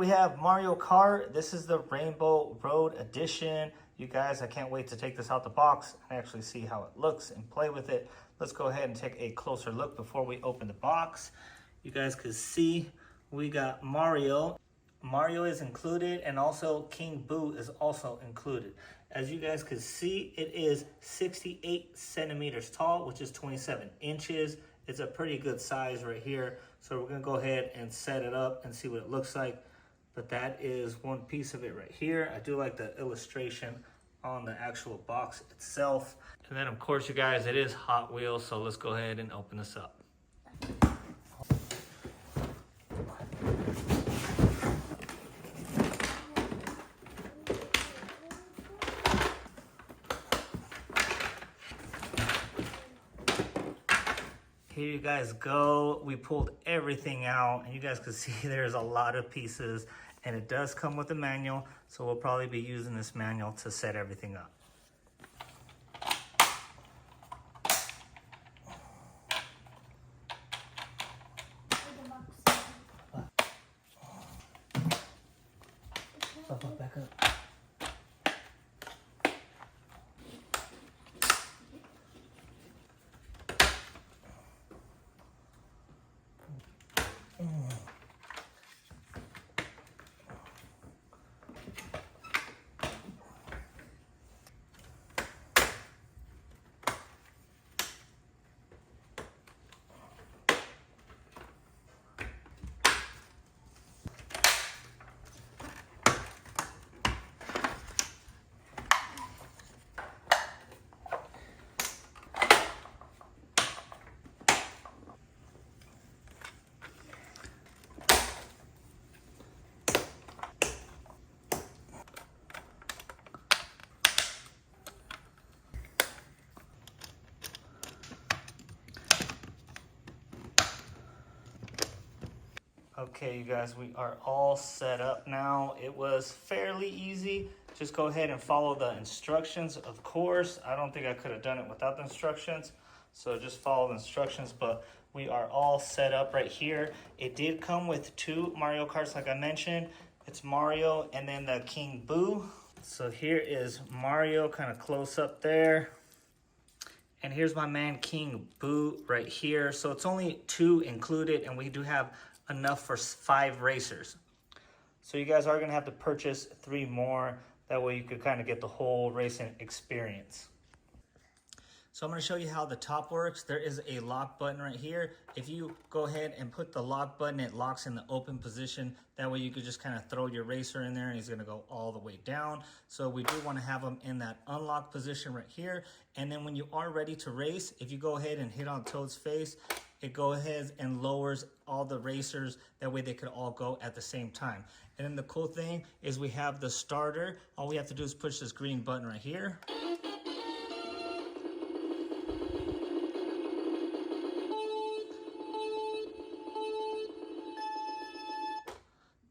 we have Mario Kart. This is the Rainbow Road Edition. You guys, I can't wait to take this out the box and actually see how it looks and play with it. Let's go ahead and take a closer look before we open the box. You guys can see we got Mario. Mario is included, and also King Boo is also included. As you guys can see, it is 68 centimeters tall, which is 27 inches. It's a pretty good size right here. So we're gonna go ahead and set it up and see what it looks like. But that is one piece of it right here. I do like the illustration on the actual box itself. And then of course, you guys, it is Hot Wheels. So let's go ahead and open this up. Here you guys go. We pulled everything out, and you guys can see there's a lot of pieces, and it does come with a manual, so we'll probably be using this manual to set everything up. Back up. Okay, you guys, we are all set up now. It was fairly easy. Just go ahead and follow the instructions. Of course, I don't think I could have done it without the instructions. So just follow the instructions, but we are all set up right here. It did come with 2 Mario Karts, like I mentioned. It's Mario and then the King Boo. So here is Mario, kind of close up there. And here's my man King Boo right here. So it's only 2 included, and we do have enough for 5 racers. So you guys are gonna have to purchase 3 more. That way you could kind of get the whole racing experience. So I'm gonna show you how the top works. There is a lock button right here. If you go ahead and put the lock button, it locks in the open position. That way you could just kind of throw your racer in there and he's gonna go all the way down. So we do wanna have him in that unlock position right here. And then when you are ready to race, if you go ahead and hit on Toad's face, it goes ahead and lowers all the racers. That way they could all go at the same time. And then the cool thing is we have the starter. All we have to do is push this green button right here.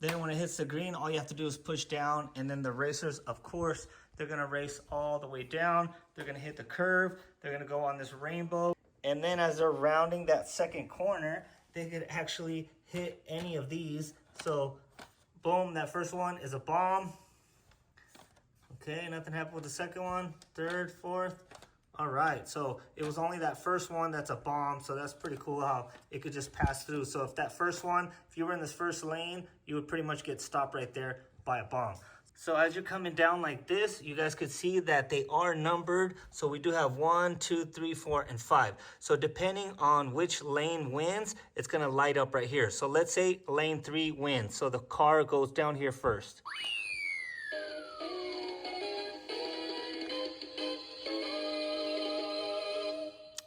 Then when it hits the green, all you have to do is push down, and then the racers, of course, they're gonna race all the way down. They're gonna hit the curve. They're gonna go on this rainbow. And then as they're rounding that second corner, they could actually hit any of these. So boom, that first one is a bomb. Okay, nothing happened with the second one, third, fourth. All right, so it was only that first one that's a bomb, so that's pretty cool how it could just pass through. So if that first one, if you were in this first lane, you would pretty much get stopped right there by a bomb. So as you're coming down like this, you guys could see that they are numbered. So we do have 1, 2, 3, 4, and 5. So depending on which lane wins, it's gonna light up right here. So let's say lane 3 wins. So the car goes down here first.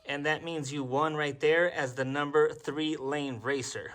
And that means you won right there as the number 3 lane racer.